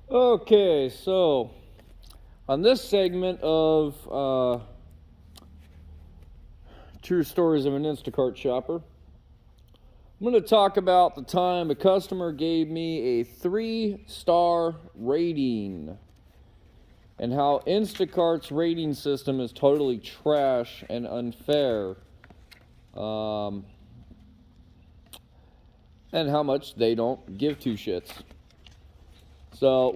Okay, so on this segment of True Stories of an Instacart Shopper, I'm going to talk about the time a customer gave me a 3-star rating and how Instacart's rating system is totally trash and unfair, um, and how much they don't give two shits. So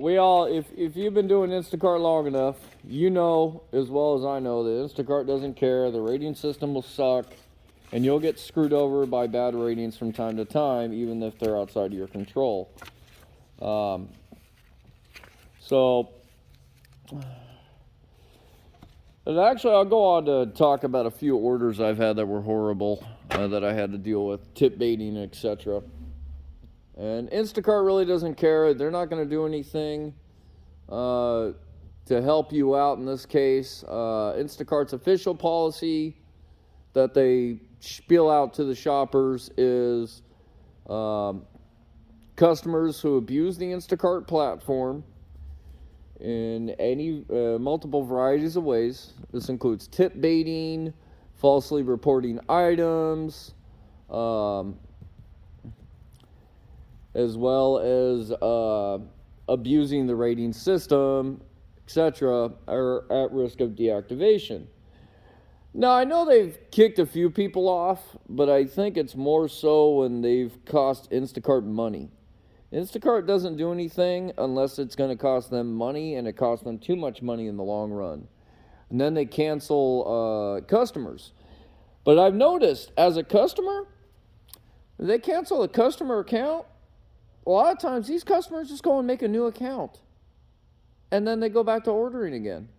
if you've been doing Instacart long enough, you know as well as I know that Instacart doesn't care. The rating system will suck, and you'll get screwed over by bad ratings from time to time, even if they're outside of your control. Um, so, and actually, I'll go on to talk about a few orders I've had that were horrible, that I had to deal with, tip baiting, etc. And Instacart really doesn't care. They're not going to do anything to help you out in this case. Instacart's official policy that they spiel out to the shoppers is customers who abuse the Instacart platform in any multiple varieties of ways. This includes tip baiting, falsely reporting items, as well as abusing the rating system, etc., are at risk of deactivation. Now, I know they've kicked a few people off, but I think it's more so when they've cost Instacart money. Instacart doesn't do anything unless it's going to cost them money, and it costs them too much money in the long run. And then they cancel customers. But I've noticed, as a customer, they cancel a customer account. A lot of times, these customers just go and make a new account, and then they go back to ordering again.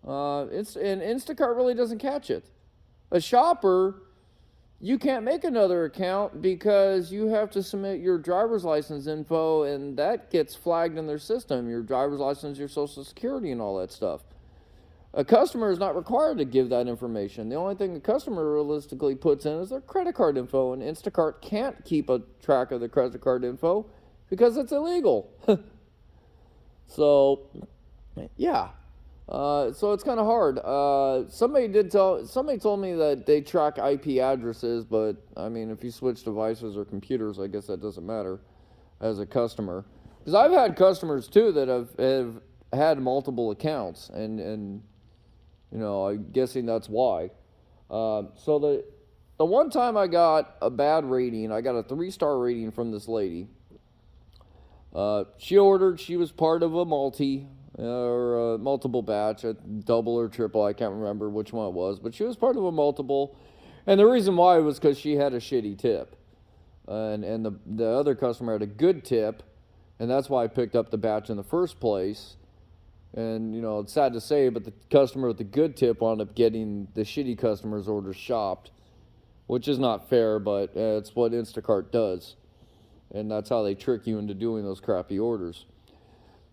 And Instacart really doesn't catch it. A shopper, you can't make another account because you have to submit your driver's license info, and that gets flagged in their system. Your driver's license, your social security, and all that stuff. A customer is not required to give that information. The only thing a customer realistically puts in is their credit card info, and Instacart can't keep a track of the credit card info because it's illegal. So, yeah. So it's kind of hard. Somebody told me that they track IP addresses, but I mean, if you switch devices or computers, I guess that doesn't matter as a customer. Because I've had customers too that have had multiple accounts, and you know, I'm guessing that's why. So the one time I got a bad rating, I got a 3-star rating from this lady. She was part of a or a multiple batch, a double or triple, I can't remember which one it was, but she was part of a multiple, and the reason why was because she had a shitty tip, and the other customer had a good tip, and that's why I picked up the batch in the first place. And you know, it's sad to say, but the customer with the good tip wound up getting the shitty customer's order shopped, which is not fair, but it's what Instacart does, and that's how they trick you into doing those crappy orders.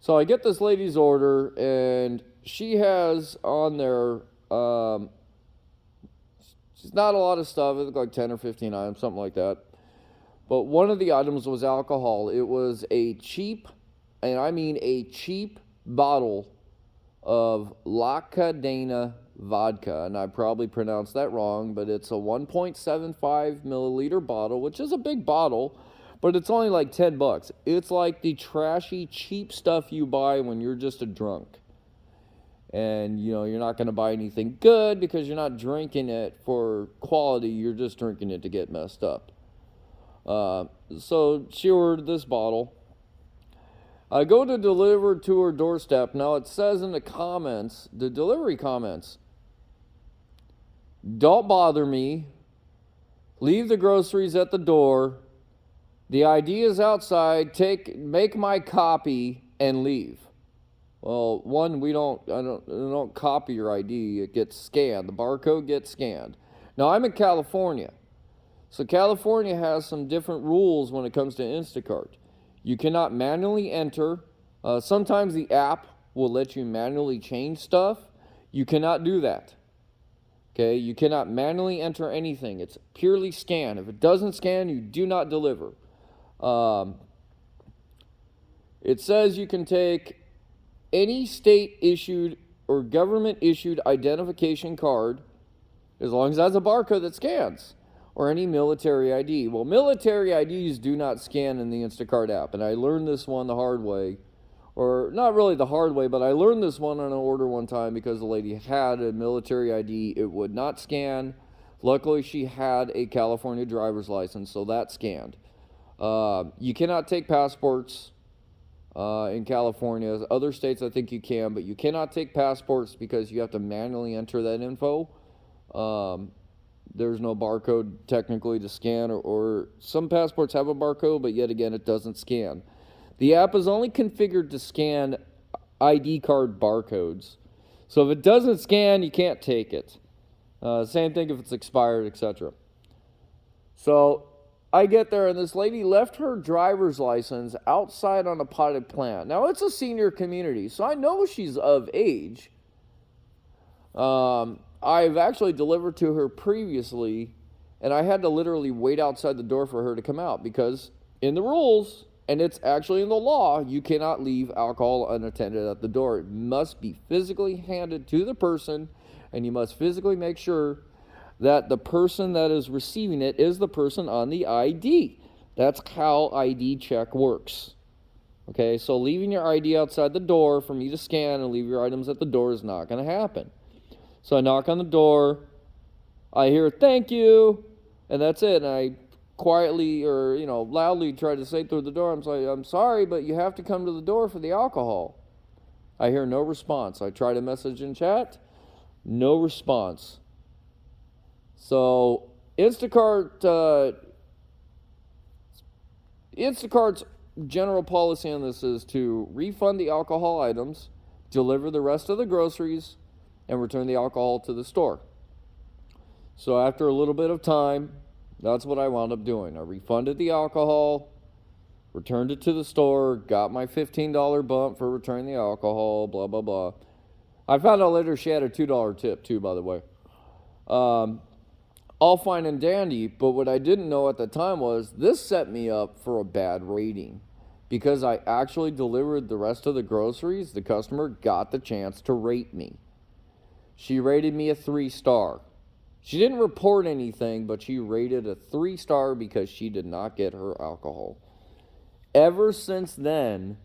So I get this lady's order, and she has on there, she's not a lot of stuff. It looked like 10 or 15 items, something like that. But one of the items was alcohol. It was a cheap, and I mean a cheap bottle of La Cadena vodka. And I probably pronounced that wrong, but it's a 1.75 milliliter bottle, which is a big bottle. But it's only like $10. It's like the trashy, cheap stuff you buy when you're just a drunk. And, you know, you're not going to buy anything good because you're not drinking it for quality. You're just drinking it to get messed up. So she ordered this bottle. I go to deliver to her doorstep. Now it says in the comments, the delivery comments, "Don't bother me. Leave the groceries at the door. The ID is outside. Make my copy and leave." Well, one, we don't copy your ID. It gets scanned. The barcode gets scanned. Now I'm in California, so California has some different rules when it comes to Instacart. You cannot manually enter. Sometimes the app will let you manually change stuff. You cannot do that. Okay, you cannot manually enter anything. It's purely scan. If it doesn't scan, you do not deliver. It says you can take any state issued or government issued identification card, as long as it has a barcode that scans, or any military ID. Well, military IDs do not scan in the Instacart app, and I learned this one the hard way. Or not really the hard way, but I learned this one on an order one time because the lady had a military ID. It would not scan. Luckily, she had a California driver's license, so that scanned. You cannot take passports in California. Other states, I think you can, but you cannot take passports because you have to manually enter that info. There's no barcode technically to scan, or some passports have a barcode, but yet again, it doesn't scan. The app is only configured to scan ID card barcodes. So if it doesn't scan, you can't take it. Same thing if it's expired, etc. So I get there, and this lady left her driver's license outside on a potted plant. Now, it's a senior community, so I know she's of age. I've actually delivered to her previously, and I had to literally wait outside the door for her to come out because in the rules, and it's actually in the law, you cannot leave alcohol unattended at the door. It must be physically handed to the person, and you must physically make sure that the person that is receiving it is the person on the ID. That's how ID check works. Okay, so leaving your ID outside the door for me to scan and leave your items at the door is not going to happen. So I knock on the door, I hear "thank you," and that's it. And I quietly or loudly try to say through the door, I'm sorry, but you have to come to the door for the alcohol. I hear no response. I try to message in chat, no response. So Instacart's general policy on this is to refund the alcohol items, deliver the rest of the groceries, and return the alcohol to the store. So after a little bit of time, that's what I wound up doing. I refunded the alcohol, returned it to the store, got my $15 bump for returning the alcohol, blah, blah, blah. I found out later she had a $2 tip too, by the way. All fine and dandy, but what I didn't know at the time was this set me up for a bad rating. Because I actually delivered the rest of the groceries, the customer got the chance to rate me. She rated me a 3-star. She didn't report anything, but she rated a 3-star because she did not get her alcohol. Ever since then,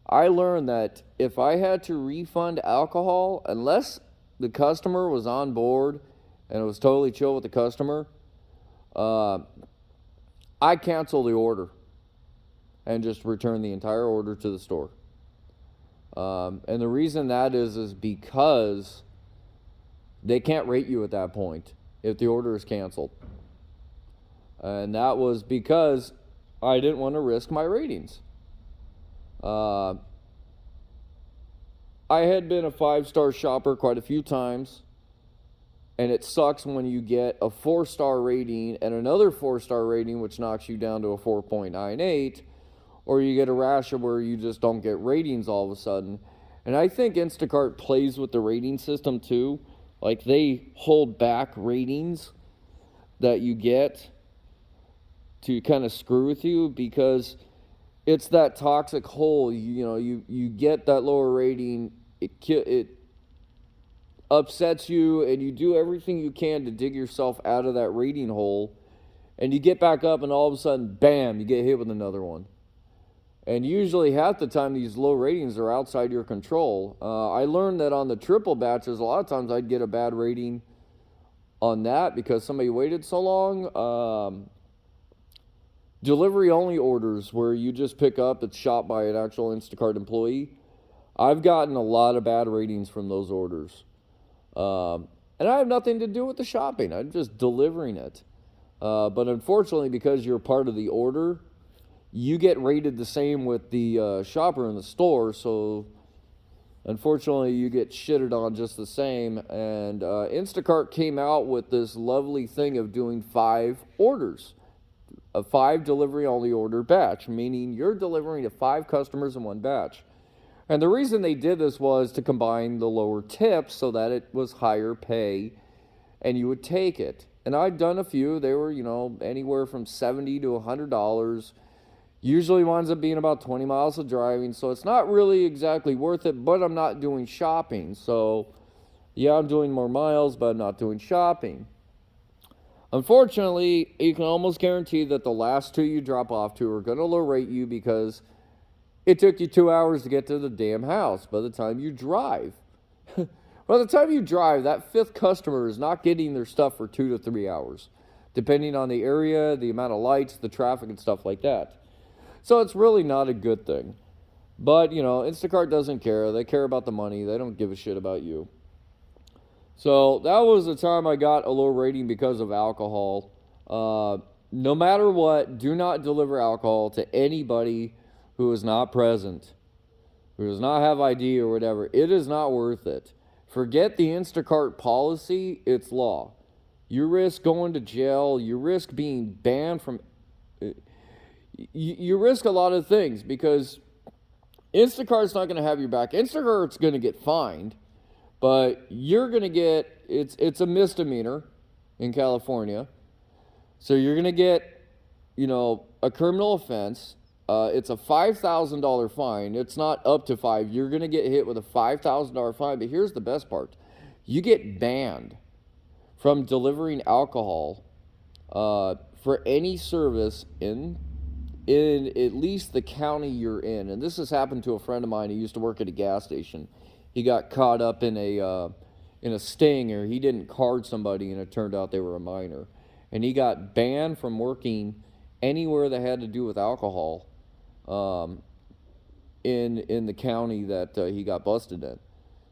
I learned that if I had to refund alcohol, unless the customer was on board and it was totally chill with the customer, I cancel the order and just return the entire order to the store. And the reason that is because they can't rate you at that point if the order is canceled. And that was because I didn't want to risk my ratings. I had been a 5-star shopper quite a few times, and it sucks when you get a 4-star rating and another 4-star rating, which knocks you down to a 4.98, or you get a rash of where you just don't get ratings all of a sudden. And I think Instacart plays with the rating system too. Like, they hold back ratings that you get to kind of screw with you because it's that toxic hole. You get that lower rating, it upsets you, and you do everything you can to dig yourself out of that rating hole, and you get back up, and all of a sudden, bam, you get hit with another one. And usually half the time these low ratings are outside your control. I learned that on the triple batches, a lot of times I'd get a bad rating on that because somebody waited so long. Delivery only orders where you just pick up, it's shot by an actual Instacart employee. I've gotten a lot of bad ratings from those orders. And I have nothing to do with the shopping. I'm just delivering it. But unfortunately, because you're part of the order, you get rated the same with the shopper in the store, so unfortunately you get shitted on just the same. And Instacart came out with this lovely thing of doing 5 orders, a 5 delivery only order batch, meaning you're delivering to 5 customers in one batch. And the reason they did this was to combine the lower tips so that it was higher pay and you would take it. And I'd done a few. They were, anywhere from $70 to $100. Usually winds up being about 20 miles of driving, so it's not really exactly worth it, but I'm not doing shopping. So, yeah, I'm doing more miles, but I'm not doing shopping. Unfortunately, you can almost guarantee that the last two you drop off to are going to low rate you because it took you 2 hours to get to the damn house by the time you drive. By the time you drive, that fifth customer is not getting their stuff for 2 to 3 hours, depending on the area, the amount of lights, the traffic, and stuff like that. So it's really not a good thing. But, Instacart doesn't care. They care about the money. They don't give a shit about you. So that was the time I got a low rating because of alcohol. No matter what, do not deliver alcohol to anybody who is not present, who does not have ID or whatever. It is not worth it. Forget the Instacart policy, it's law. You risk going to jail, you risk being banned from... You risk a lot of things because Instacart's not going to have your back. Instacart's going to get fined, but you're going to get... It's a misdemeanor in California. So you're going to get, a criminal offense. It's a $5,000 fine. It's not up to $5,000. You're going to get hit with a $5,000 fine. But here's the best part. You get banned from delivering alcohol for any service in at least the county you're in. And this has happened to a friend of mine who used to work at a gas station. He got caught up in a sting, or he didn't card somebody, and it turned out they were a minor. And he got banned from working anywhere that had to do with alcohol in the county that he got busted in.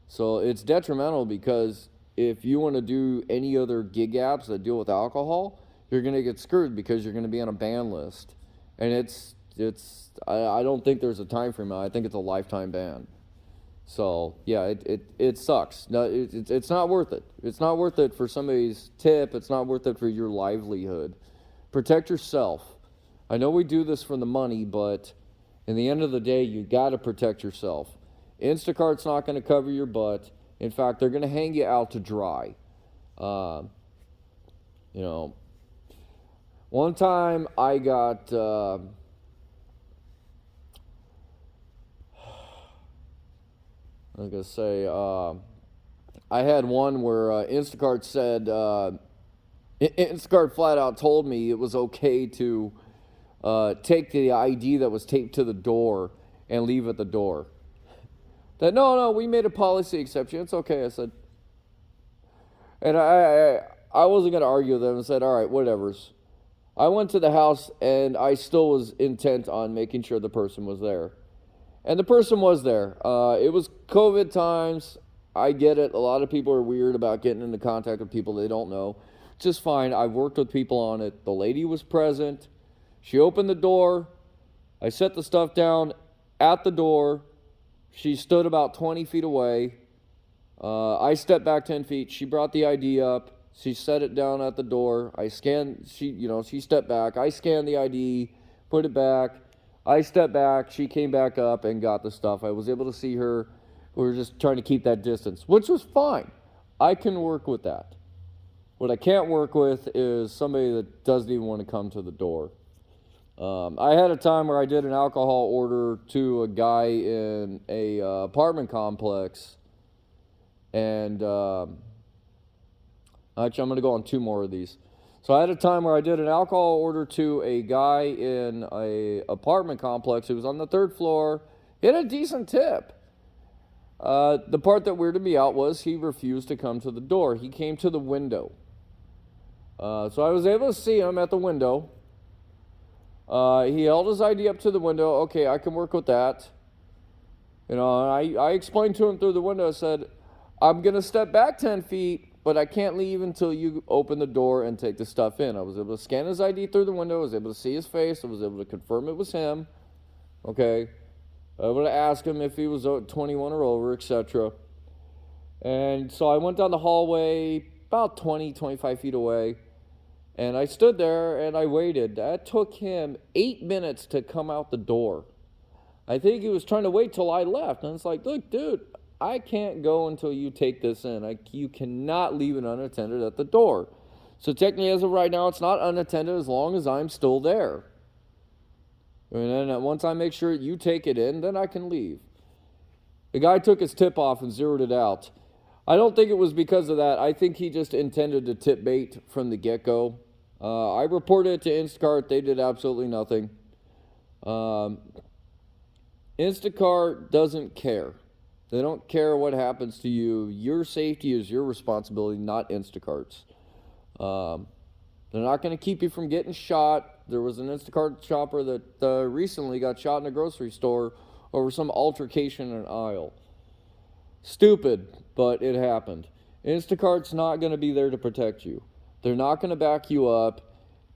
So it's detrimental because if you want to do any other gig apps that deal with alcohol, you're going to get screwed because you're going to be on a ban list. And I don't think there's a time frame. I think it's a lifetime ban. So yeah, it sucks. No, it's not worth it. It's not worth it for somebody's tip. It's not worth it for your livelihood. Protect yourself. I know we do this for the money, but in the end of the day, you got to protect yourself. Instacart's not going to cover your butt. In fact, they're going to hang you out to dry. One time I got... I was going to say, I had one where Instacart said, Instacart flat out told me it was okay to take the ID that was taped to the door and leave at the door. That, no, we made a policy exception. It's okay, I said. And I wasn't going to argue with them and said, all right, whatever's. I went to the house and I still was intent on making sure the person was there. And the person was there. It was COVID times. I get it. A lot of people are weird about getting into contact with people they don't know. Just fine. I've worked with people on it. The lady was present. She opened the door. I set the stuff down at the door. She stood about 20 feet away. I stepped back 10 feet. She brought the ID up. She set it down at the door. I scanned. She stepped back. I scanned the ID, put it back. I stepped back, she came back up and got the stuff. I was able to see her. We were just trying to keep that distance, which was fine. I can work with that. What I can't work with is somebody that doesn't even want to come to the door. I had a time where I did an alcohol order to a guy in a apartment complex. And actually, I'm going to go on two more of these. So I had a time where I did an alcohol order to a guy in a apartment complex who was on the third floor. He had a decent tip. The part that weirded me out was he refused to come to the door. He came to the window. So I was able to see him at the window. He held his ID up to the window. Okay, I can work with that. I explained to him through the window. I said, I'm going to step back 10 feet. But I can't leave until you open the door and take the stuff in. I was able to scan his ID through the window. I was able to see his face. I was able to confirm it was him. Okay. I was able to ask him if he was 21 or over, etc. And so I went down the hallway about 20, 25 feet away. And I stood there and I waited. That took him 8 minutes to come out the door. I think he was trying to wait till I left. And it's like, look, dude, I can't go until you take this in. You cannot leave it unattended at the door. So technically, as of right now, it's not unattended as long as I'm still there. And then once I make sure you take it in, then I can leave. The guy took his tip off and zeroed it out. I don't think it was because of that. I think he just intended to tip bait from the get-go. I reported it to Instacart. They did absolutely nothing. Instacart doesn't care. They don't care what happens to you. Your safety is your responsibility, not Instacart's. They're not going to keep you from getting shot. There was an Instacart shopper that recently got shot in a grocery store over some altercation in an aisle. Stupid, but it happened. Instacart's not going to be there to protect you. They're not going to back you up.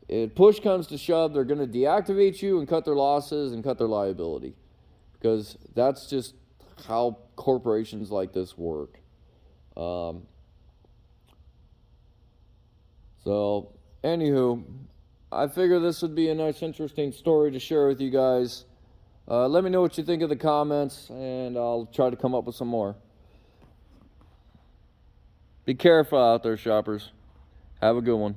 If push comes to shove, they're going to deactivate you and cut their losses and cut their liability. Because that's just how corporations like this work. So, anywho, I figure this would be a nice, interesting story to share with you guys. Let me know what you think in the comments, and I'll try to come up with some more. Be careful out there, shoppers. Have a good one.